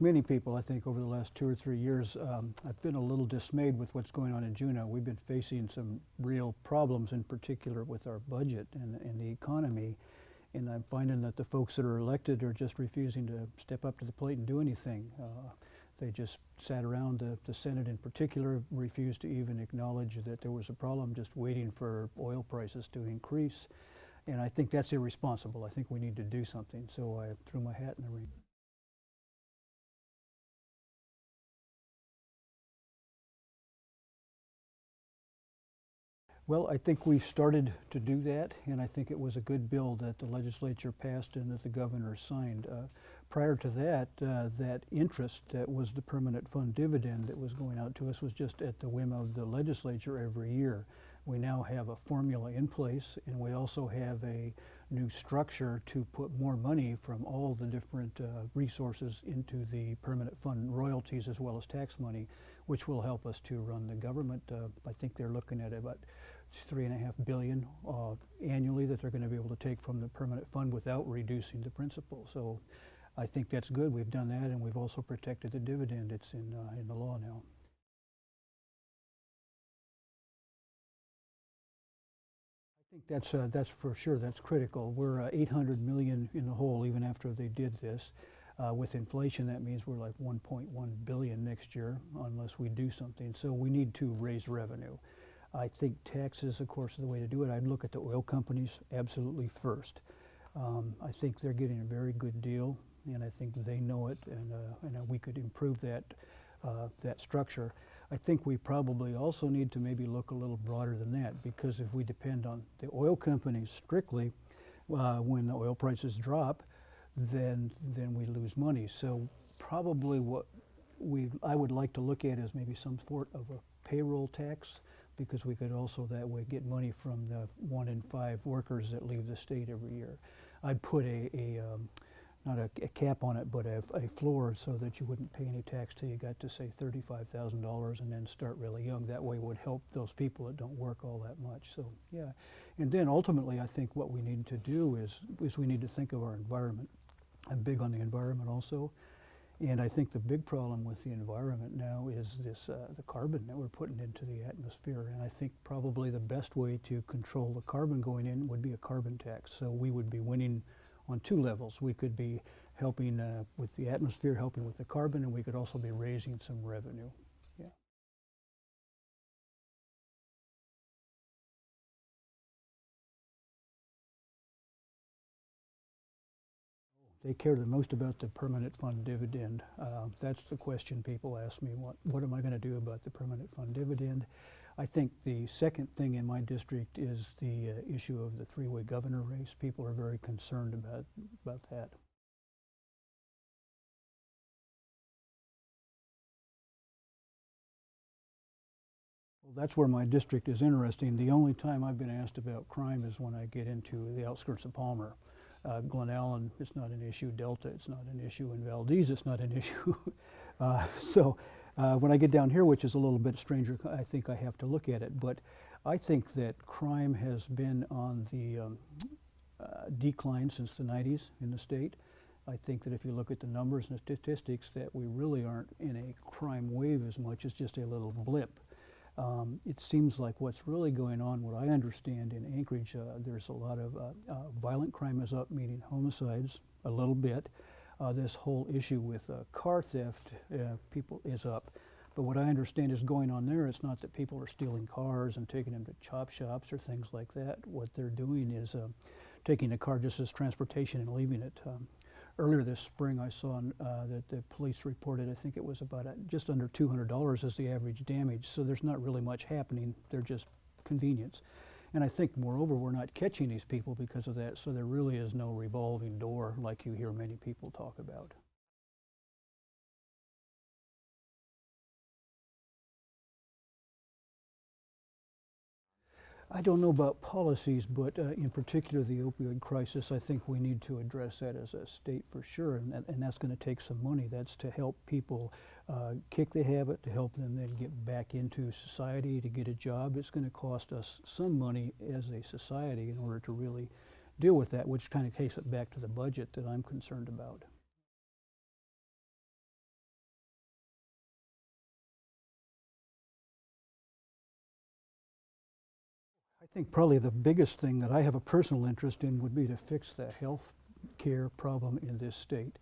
many people, I think, over the last 2 or 3 years, I've been a little dismayed with what's going on in Juneau. We've been facing some real problems, in particular with our budget and the economy. And I'm finding that the folks that are elected are just refusing to step up to the plate and do anything. They just sat around, the Senate in particular refused to even acknowledge that there was a problem, just waiting for oil prices to increase. And I think that's irresponsible. I think we need to do something. So I threw my hat in the ring. Well, I think we've started to do that, and I think it was a good bill that the legislature passed and that the governor signed. Prior to that, that interest that was the permanent fund dividend that was going out to us was just at the whim of the legislature every year. We now have a formula in place, and we also have a new structure to put more money from all the different resources into the permanent fund, royalties as well as tax money, which will help us to run the government. I think they're looking at about $3.5 billion annually that they're going to be able to take from the permanent fund without reducing the principal. So I think that's good. We've done that, and we've also protected the dividend. It's in the law now. I think that's for sure. That's critical. We're 800 million in the hole even after they did this. With inflation, that means we're like 1.1 billion next year unless we do something. So we need to raise revenue. I think taxes, of course, are the way to do it. I'd look at the oil companies absolutely first. I think they're getting a very good deal, and I think they know it, and we could improve that structure. I think we probably also need to maybe look a little broader than that, because if we depend on the oil companies strictly, when the oil prices drop, then we lose money. So probably what I would like to look at is maybe some sort of a payroll tax, because we could also that way get money from the 1 in 5 workers that leave the state every year. I'd put not a cap on it, but a floor so that you wouldn't pay any tax till you got to, say, $35,000, and then start really young. That way would help those people that don't work all that much. So yeah, and then ultimately I think what we need to do is we need to think of our environment. I'm big on the environment also. And I think the big problem with the environment now is this, the carbon that we're putting into the atmosphere. And I think probably the best way to control the carbon going in would be a carbon tax. So we would be winning on 2 levels. We could be helping with the atmosphere, helping with the carbon, and we could also be raising some revenue. Yeah. They care the most about the permanent fund dividend. That's the question people ask me, what am I going to do about the permanent fund dividend? I think the second thing in my district is the issue of the 3-way governor race. People are very concerned about that. Well, that's where my district is interesting. The only time I've been asked about crime is when I get into the outskirts of Palmer. Glen Allen, it's not an issue. Delta, it's not an issue. In Valdez, it's not an issue. So when I get down here, which is a little bit stranger, I think I have to look at it. But I think that crime has been on the decline since the 90s in the state. I think that if you look at the numbers and the statistics, that we really aren't in a crime wave as much as just a little blip. It seems like what's really going on, what I understand in Anchorage, there's a lot of violent crime is up, meaning homicides a little bit. This whole issue with car theft people is up. But what I understand is going on there, it's not that people are stealing cars and taking them to chop shops or things like that. What they're doing is taking a car just as transportation and leaving it. Earlier this spring, I saw that the police reported, I think it was about just under $200 as the average damage. So there's not really much happening. They're just convenience. And I think, moreover, we're not catching these people because of that. So there really is no revolving door like you hear many people talk about. I don't know about policies, but in particular the opioid crisis, I think we need to address that as a state for sure, and that's going to take some money. That's to help people kick the habit, to help them then get back into society, to get a job. It's going to cost us some money as a society in order to really deal with that, which kind of takes it back to the budget that I'm concerned about. think probably the biggest thing that I have a personal interest in would be to fix the health care problem in this state.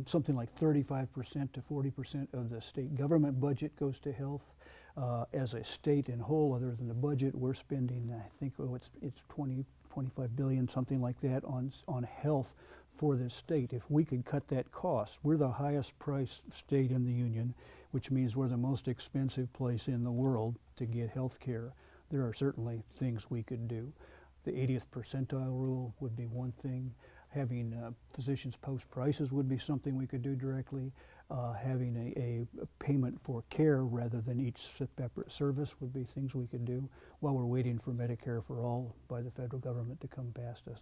Something like 35% to 40% of the state government budget goes to health. As a state in whole, other than the budget, we're spending, I think it's 20, 25 billion, something like that, on health for this state. If we could cut that cost, we're the highest priced state in the union, which means we're the most expensive place in the world to get health care. There are certainly things we could do. The 80th percentile rule would be one thing. Having physicians post prices would be something we could do directly. Having a payment for care rather than each separate service would be things we could do while we're waiting for Medicare for All by the federal government to come past us.